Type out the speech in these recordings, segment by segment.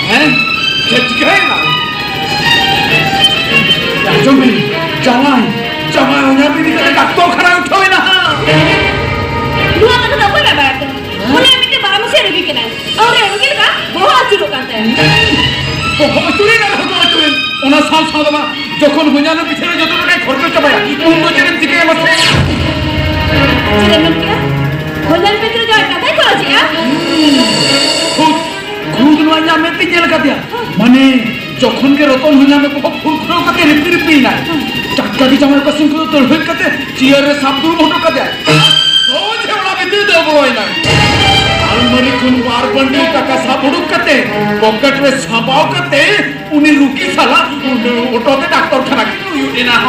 হ্যাঁ চিকাই না জমি জামাই জামাই ওনা বিনি করে ডাক্তার খানা উঠবে না dua kata tak boleh bayar tu boleh minta barang mesti rugi kena orang rugi kan bawa curu kata চুরি না চুরি ওনার সাল সাদমা যখন হুঁজানো পিছনে যত টাকা খরচ চাপায়া অন্য জনের দিকে বসে চিরাম क्या होलन पे तेरे जाए कथा करो जी हां খুদ খুদ নয়া মে তিজেল কা দিয়া মানে যখন কে রতন হুঁজানো কো ফুল খুলো কাতে রিপি না টাকা কি জামার কসম করে তোর হই কাতে চিয়ারে সাবদুর মোটো কা দেয় ও ঝেওড়া বিতে দেব হয় না আলমারি কোন বার বন্ডি টাকা সাবড়ু কাতে পকেট রে ছাপাও কাতে উনি রুকি সালা ওটাতে ডাক্তার খানা কি ইউটি না হ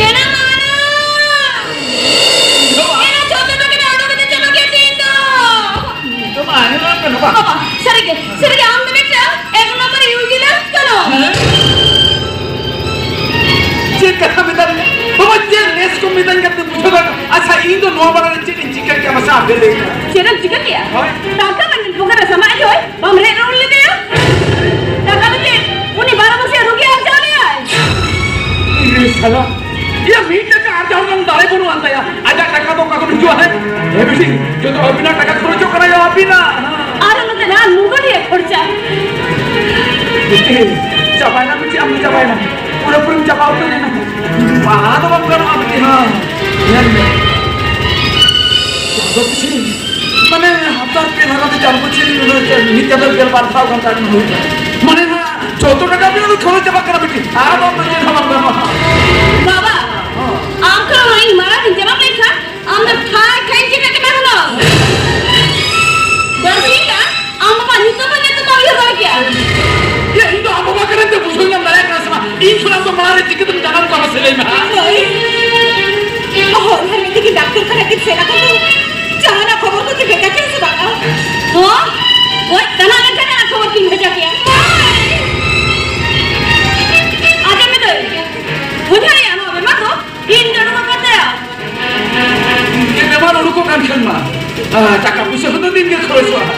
এনা মানা এনা ছোট ছোট কে আড়ো কে চলো কে দিন তো মানে না কেন বাবা সরকে আমনে একটা এক নম্বর ইউজিলা চলো যে কথা বিদার বাবা যে নেস को मिदन करते पूछो ना अच्छा इन तो नो बड़ा चिकन चिकन क्या मसा आप दे देगा चिकन चिकन क्या टाका बंडल पुकार समाज होय बमरे रोल ले गया टाका दे उन्हीं 12 वर्ष रुके आ जाने आए ये साला ये मीट का आ जाओ हम दाले बनो आता या आजा टाका तो का जो है ये बेटी जो तो बिना टाका खर्च करायो आप ही ना आरे मत ना मुगल ये खर्चा जबाना में हम जबाना पूरा पूरा जबाव तो लेना वहां तो हम करो आप हां यार तो किसी মানে হাতার পেন হারাতে জানবো ছিল নিত্যাদের গেল বার খাও ঘন্টা হই মানে না যত টাকা আপনি খরচ জমা করা বেটি আর বাবা যে খাবার বাবা আমকা ওই মারা দিন জমা পয়সা আমরা খাই চিকাকে বেরোনো দর্শিকা আমা নিতো মানে তো মারিও করে কি ये इनको आप बाबा करें तो पूछो ना मेरे क्लास में इन सुना तो मारे चिकन तुम जाना को मसले में ओह घर में देखी डॉक्टर खाना के सेना को चाहना खबर को बेटा कैसे बाबा हां ओए तना ना खबर किन भेजा किया आजा मैं तो बुझा या नो बे मत इन जणो को पता है ये बेमार उनको काम करना টাকা পয়সা হতো দিন কে খরচ হয়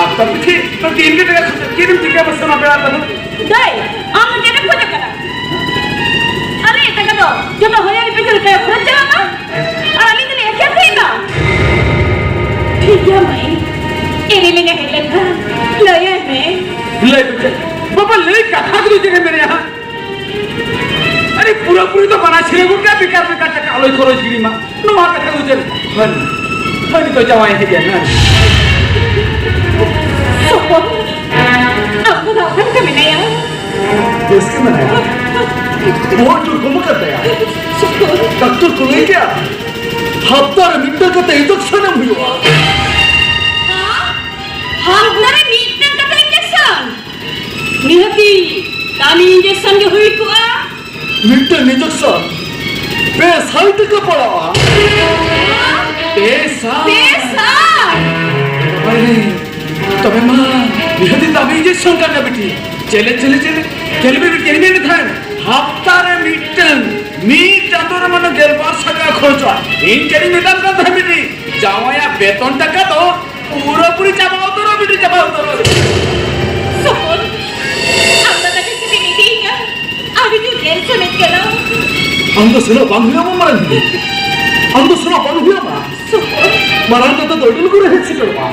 আপনার পিঠে তো দিন কে টাকা কিরম টিকা বসে না বেড়া দেন দই আমরা কেন খোঁজা করা আরে টাকা তো জমা হয়ে গেছে পেছনে কে খরচ যাবে না আর আমি তো একা খাই না ঠিক है भाई এরে লেগে হেলে না লয়ে মে ले बेटे बाबा ले कथा को जगह मेरे यहां अरे पूरा पूरी तो बना छिरे को क्या बेकार बेकार टाका आलोय खरच गिरी मा नो मा कथा उजल बन तो जावाय है ना आपको दाखिल कभी नहीं आया किसके बनाया वो जो गुम कर दिया डॉक्टर को ले गया हफ्ता मिनट का इंजेक्शन हुआ हम घरे मीटन का इंजेक्शन निहती दामी इंजेक्शन के हुई को मिनट इंजेक्शन बेसाइट का पड़ा पैसा अरे तबे मां निहती दामी इंजेक्शन करना बेटी चले चले चले चले भी केने में था हफ्ता रे मिटन मीट चादर मन गेलबार सका खर्चा इन केनी मैदान का था बेटी जावाया वेतन टाका तो पूरा पूरी चाबाओ तो बेटी चाबाओ तो सपोर्ट আমরা তাকে কিছু নিতেই না আমি তো দেড় শুনে গেল अंदर सुनो बंद हुआ मरन अंदर सुनो बंद हुआ मरन तो दौड़ल को रहे से करवा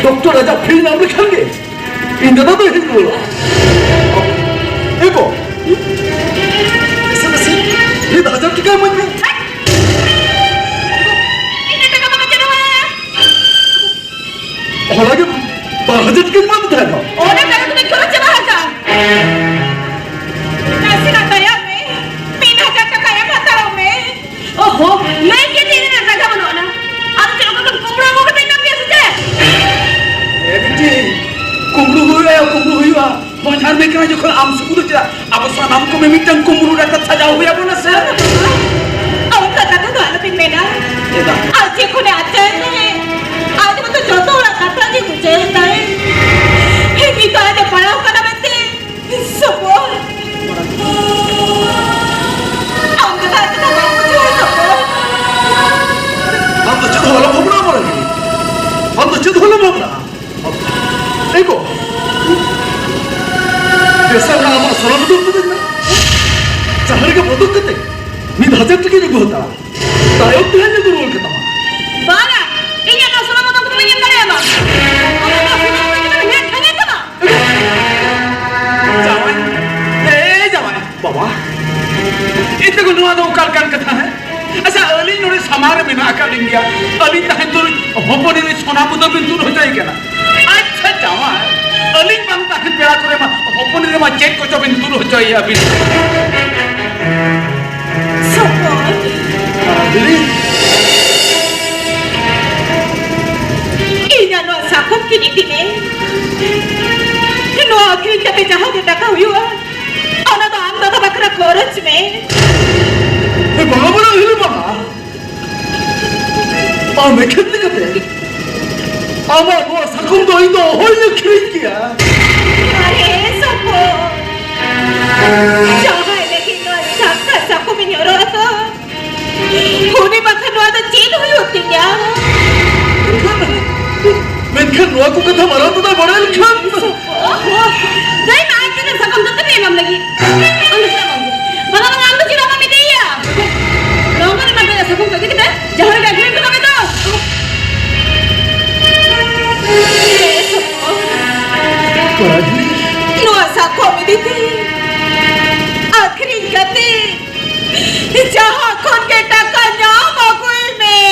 डॉक्टर राजा फिर नाम लिखेंगे इन दादा तो हिंद बोला देखो ऐसे ये 1000 टिका मन में इतने टका बाबा चलो हालांकि 1000 टिका मन था ना ओने टका तुम्हें क्यों चला हटा कैसे ना दया में 3000 टका या बताओ मैं ओहो मैं क्या दिन ना टका बनवाना अब चलो तो कुमड़ा को भी ना कैसे जाए ए बेटी कुमड़ू हुआ बाजार में क्या जो आम से कुछ अब सा नाम को में मिटन कुमड़ू रखा सजा हुआ है ना सर और कथा तो दाल पिन में ना आज ये कोने आता है आज मैं तो जोतो वाला कथा जी मुझे है ही तो आज पढ़ा करना बनते सपोर्ट हम कथा तो मुझे सपोर्ट हम तो चलो वाला भोगना मरेंगे हम तो चलो वाला भोगना देखो पैसा का आमा सोना बदल तो देना चाहरे का बदल करते मिद हजार टके जो होता तायो तुझे जो रोल करता बाला ini anak sono mo to ingin kare ba बाबा इतने को नुआ तो काल काल कथा है अच्छा अली नोरे समारे में ना का लिंगिया अली तहन तो होपने रे सोना बुदो बिन दूर हो जाए क्या ना अच्छा जावा अली बंग तहन पेड़ा करे मा होपने रे मा चेक को जो बिन दूर हो जाए अभी Ali ini anak sakop kini kini no आखिर कते जहां के टका हुआ ana तो आम तो बकरा कोरच में ए बाबा बड़ा हिल बाबा आ मैं कितने कते आमा वो सकुम तो इन तो होल खरी किया अरे सको जहां लेकिन नो साका सको में न्योरो तो होने बखर नो तो चीज हुई होती क्या मेनखन नो को कथा मारा तो बड़ा लिखन नहीं ना इतने सकम तो नहीं हम लगी बगा बगा हम तो चिरा में दिया लोगों ने मैं सकम तो कितना जहर का गिर तो मैं तो नो सकम में दी आखिरी गति जहां कौन के टका नाम कोई में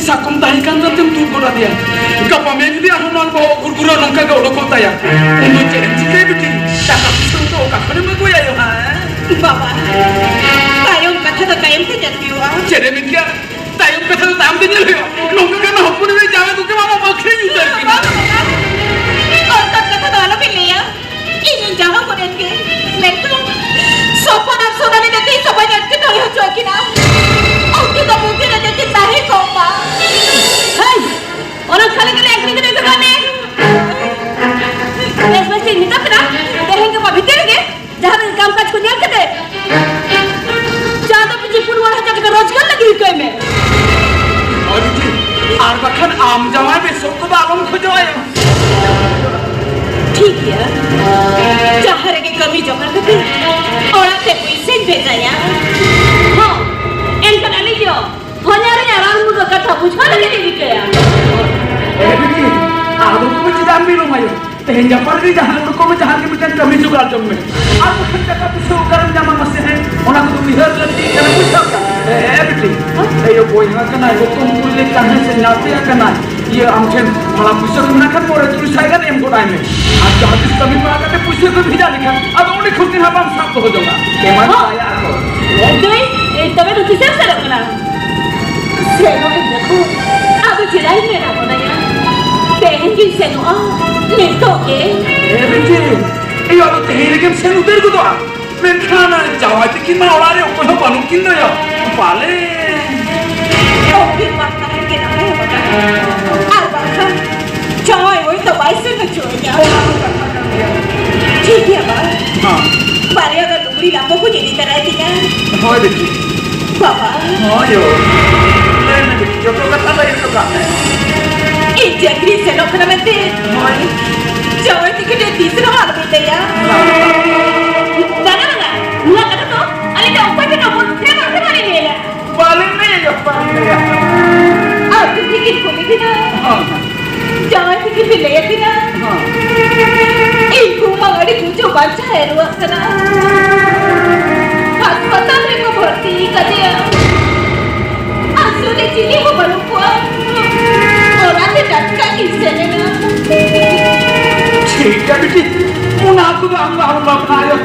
sakum tahi kan tem tu kora dia kapa me jadi aku nang bawa gurgura nang ka udah kota ya untuk cek cek biti cakap itu to ka kene me goya yo ha बाबा तायम कथा तो कायम से चलती हुआ cere me kya tayo kata to tam din le nong ka na hopune me jawe tu ke mama bakre utar ki और तब कथा तो आलो भी लिया इन जहां को देंगे मैं तो सोपन और सोनाली ने तीन सब बजे के तो हो जो कि ना और की तो मुझे ने देखी ताही कोपा हाय और खाली के एक दिन के गाने बस बस नहीं तब ना देखेंगे वो भीतर के जहां में काम काज को नहीं करते ज्यादा पीछे पुरवाना जगह रोजगार लगी कोई में और जी आर बखन आम जमा में सब को बालम खोजवाए ठीक है चाहरे के कमी जमा करते और आपसे पैसे भेजा या हां इनका डाली जो हजारे आराम मुझे कथा पूछवा लगे नहीं क्या ए बिटी आदो को चिदान भी लो मायो तेहन जपर भी जहां उनको में जहां के बिटन कमी जुगाड़ जम में और बखन जगह पिछो करन जमा मसे है ओना को बिहर लगी करे पूछा ए बिटी ए यो कोई ना कना यो तुम बोले कहां से नाते कना ये आमचन मला पुछो ना खन मोरे तू साइगा नेम को टाइम में आज जहां किस कमी पड़ा करते पुछे तो भेजा लिखा अब ओने खुद के हम साफ हो जाऊंगा के मन आया को ए तबे तो किसे से रखना से नो देखो अब चिराई मेरा होना या बहन की से नो मैं तो के ए बिटी ए यो तो तेरे के से उधर को तो मैं खाना जावा कि ना ओला रे को बनु किन यो पाले ओ फिर बात करके ना है आ बाखा चाय वही तो बाइसे में छोड़ गया ठीक है बा हां बारे अगर लुगड़ी लापो को जेदी तरह थी क्या होय बिटी बाबा हां यो नहीं बिटी जो तो कथा है तो काम है ए जगरी से लोखना में थे चाय टिकट तीसरा हाल में दिया दाना ना थी ना जहाँ से किसी ले थी ना इनको मगड़ी पूछो बच्चा है रुआसना अस्पताल में को भर्ती कर दिया आंसू ने चीनी को बड़ों को और आते डटका किससे लेना ठीक है बेटी उन आपको तो हम अपनायो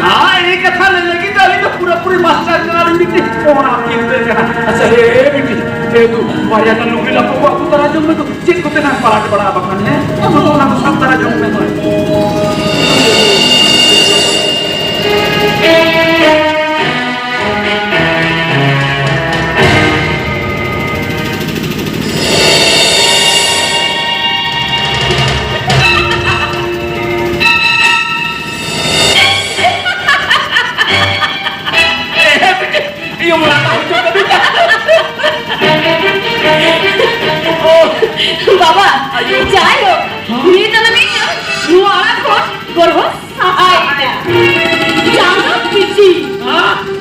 ना एक कथा ले लेगी डाली तो पूरा पूरी मास्टर करा लेंगे बेटी और आप कितने करना अच्छा ये बेटी ये तो वाया का नौकरी लापो को आपको तरह जम में तो चित को तेना पराठ बड़ा बखान है तो ना तो सब तरह जम में बाबा जायो ये तो नहीं रुआड़ा को गर्व सहाय जानो किसी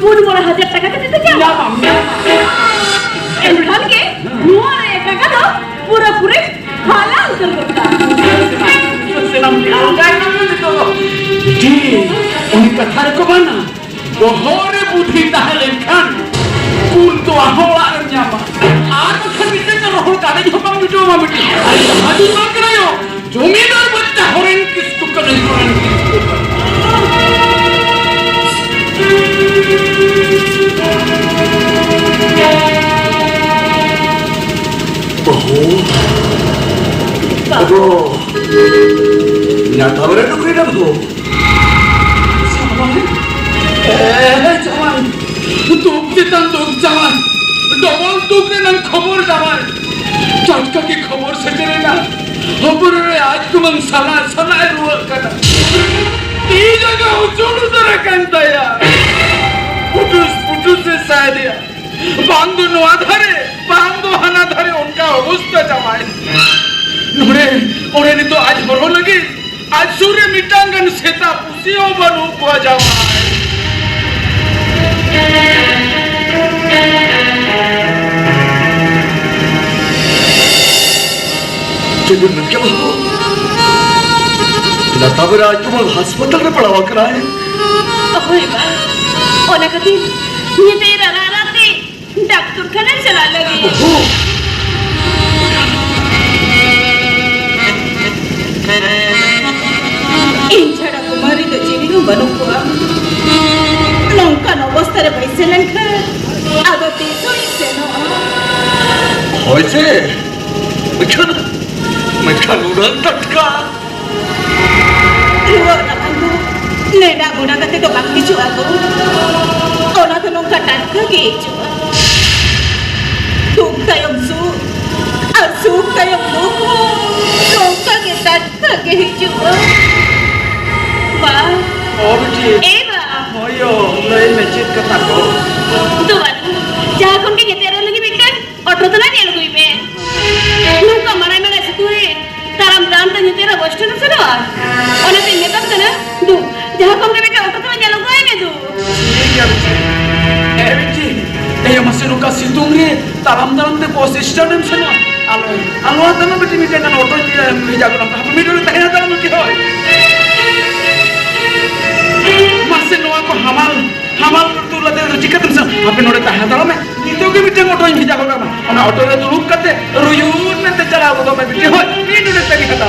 पूर्ण मोरा 1000 টাকা দিতে চাও না মাম্মা এখান के रुआड़ा টাকা দাও পুরো পুরো ভালো উত্তর করতা সেলাম দিও যাই না তো জি উনি কথার কো বানা বহরে বুদ্ধি তাহলে খান কুল তো ahola nyama আর কথা বিতে তো রহল কানে ঝোপাম বিটো মামিটি আর হাজু না কেনায়ো জমিদার বাচ্চা হরেন কিসকু করে করেন ওহো ওগো না তাহলে তো কইরা গো জামান দুঃখ যেতাম দুঃখ জামান ডবল দুঃখ রে নাম খবর জামান চাটকা কি খবর সেজে না খবর রে আজ তুমন সালা সালা রুয়া কাটা এই জায়গা উচুড়ু ধরে কান্তায়া পুটুস से सादिया बांधो নোয়া ধরে बांधो হানা ধরে उनका অবস্থা জামাই নোরে ওরে নি তো আজ বড় লাগে आज सूर्य मिटांगन सेता पुसियो बनू को जावा चंदन में क्या हो लता बरा आज तुम अस्पताल में पड़ा हुआ करा है ओए बा ओना कती ये तेरा राती डॉक्टर खाने चला लगी इंचड़ा कुमारी तो जीविनु बनुकुआ लंका नवस्तारे पैसे लंका आगती सोईसे नो होइसे मैं उड़न तटका रुआ ना बंधु नेना गुना कते तो बाकी चुआ को ओना तो लंका टटका के चुआ दुख तयम सु असुख तयम दुख लंका के टटका के चुआ Eva. Moyo, mulai mecit ke tako. Tuan, jangan kau ke nyetir lagi bikin. Auto tu lagi lagu ibe. Lu kamarai mana situe? Taram taram tu nyetir bos tu nasi doa. Orang tu nyetir tu na. Du, jangan kau ke bikin auto tu lagi lagu ibe tu. Iya bici. Bici. Masih luka situng ni. Taram taram tu bos station ni sana. Alo tu na bici bici kan auto ni jago nampak. Apa midu ni tahan taram tu kau. मासे नोआ को हमाल तो लते तो chicken तुम सब आपे नोड़े ताहा ताला में इतो के बिटे ऑटो ही भेजा होगा ना ऑटो रे दुरुक करते रुयून में ते चला वो तो मैं बिटे हो ये नोड़े तक खता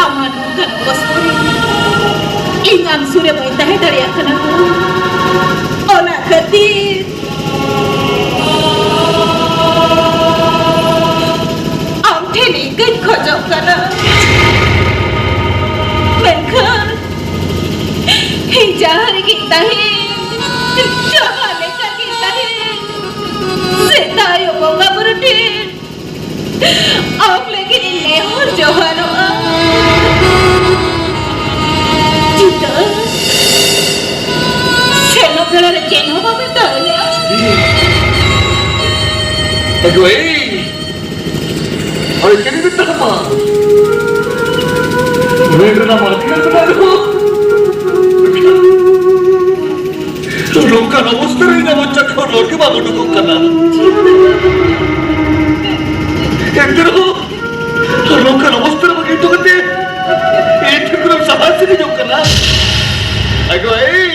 Aman kan bosturi. Ingam surya boita hai dari akan aku. Ona ketir. Amte ni kan khojok kana. Menkan. Hijari kita hi. Jahale ka kita hi. Setayo boga berutin. Am lagi ni lehor johano. Cita. Chelo pela cheno babe tanya. Aduh, hari kini kita apa? na mati na ko. Loka অবস্থা রে না বাচ্চা খাও লোকে বাবু ঢুকুক না একদিন লোকের অবস্থার আমাকে ঢুকাতে এই ঠিক সাহায্য নিয়ে যাও না আগে এই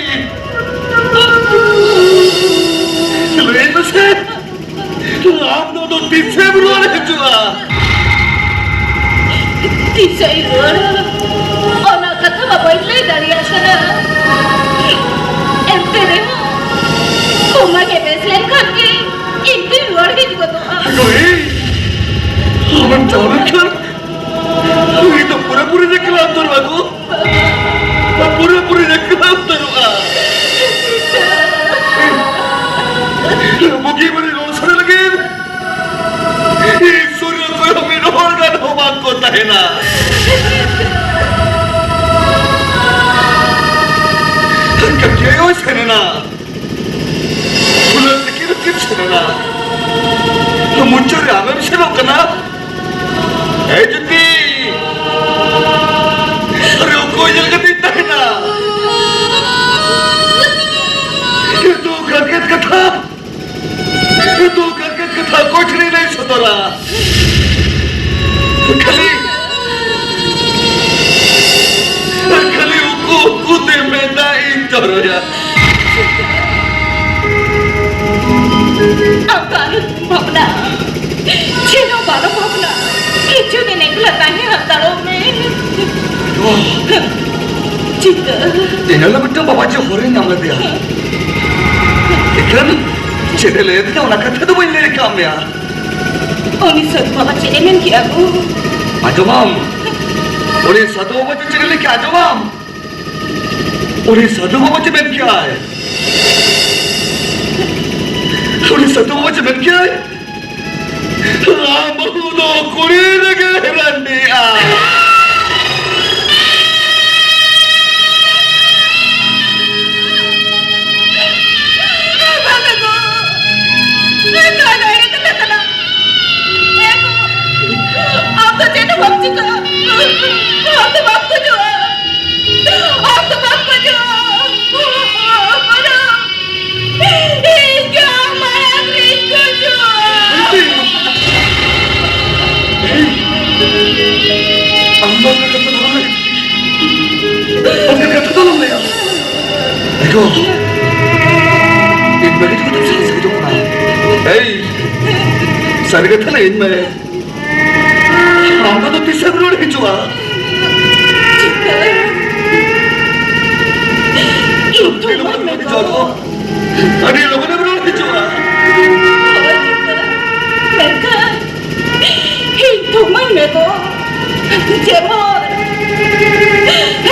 লে বসে আপনো তো দিছে বলে চলা দিছে ইরোর ওনা কথা বইলে দাঁড়িয়ে আছে না এমতেরে তোমাকে বেসলেন খাকে ইন্টি রোড হিজগো তো এই আমার জানা খান আমি তো পুরোপুরি দেখলাম তোর বাবু পুরোপুরি দেখলাম তোর মুখে বলে রোসরে লাগে সূর্য কই আমি রোর গান হবাক কথা है না क्या हो इसने ना बुला से किर किर छने ना तो मुझे रे आवे से लोग ना ए जुती अरे वो कोई जगह देता है ना ये तो करकेट कथा कुछ नहीं सुधरा खाली उको मेदा इंतरोया अंकल भावना चलो बालो भावना किचु ने निकला है हतारों में चित्त इन्हें बेटा बाबा जी हो रहे नाम दिया इकराम चेहरे ले दिया उन्हें कथा तो बोलने रे काम या ओनी सद बाबा चेहरे में क्या को आजमाम ओरे सद बाबा चेहरे ले क्या आजमाम ओरे सद बाबा चेहरे में क्या है ओरे सद बाबा चेहरे में क्या है राम बहुदो कुड़ी लगे रंडी आ देखो इन बड़ी को तो सांस की दुखना है सरगत है ना इनमें हमने तो तीसरे रोड ही चुआ ये लोगों ने भी जानो अरे लोगों ने भी रोड ही चुआ ही तुम्हें में तो जेबोर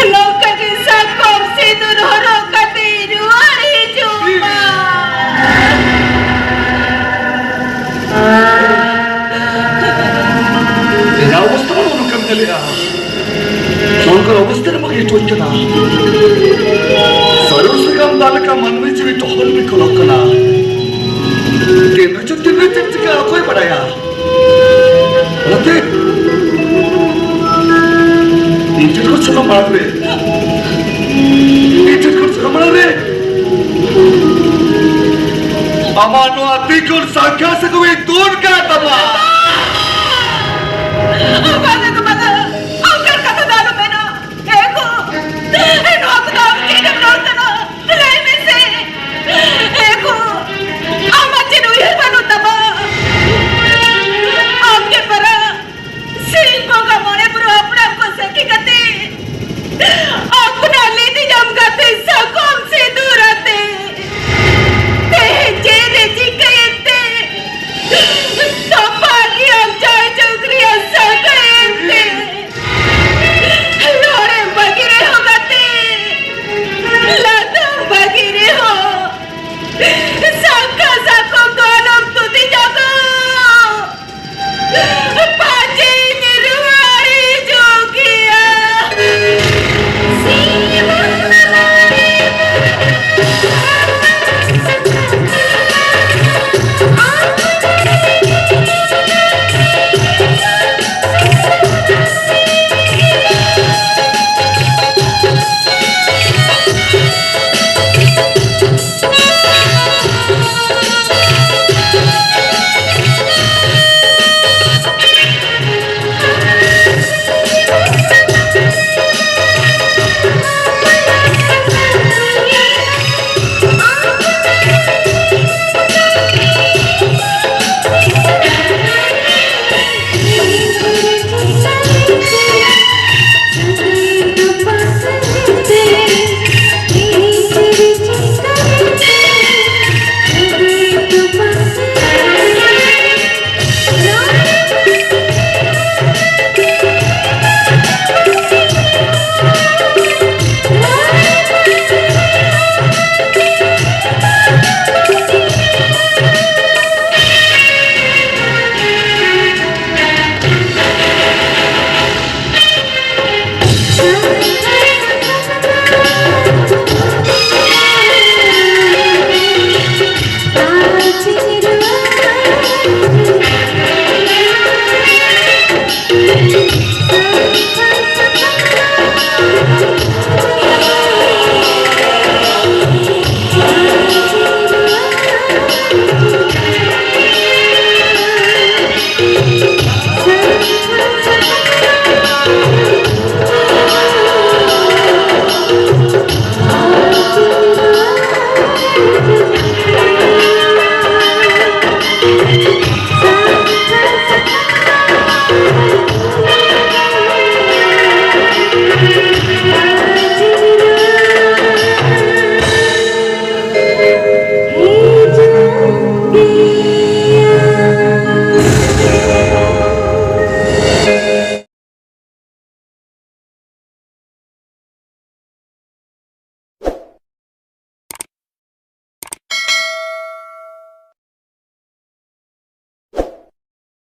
नौका के साथ कौन से दूर हो रोका तेरू अरे जुमा तेरा अवस्था में उन्होंने कम कर लिया उनका अवस्था ने मगे चोट करना सरों से कम दाल का मन में जीवित टहल में खलों करना केंद्र चुट्टी में चिपचिका कोई बढ़ाया लते इज्जत को चलो मार रे इज्जत को चलो मार रे अमानो आती को सांख्या से कोई दूर का तबा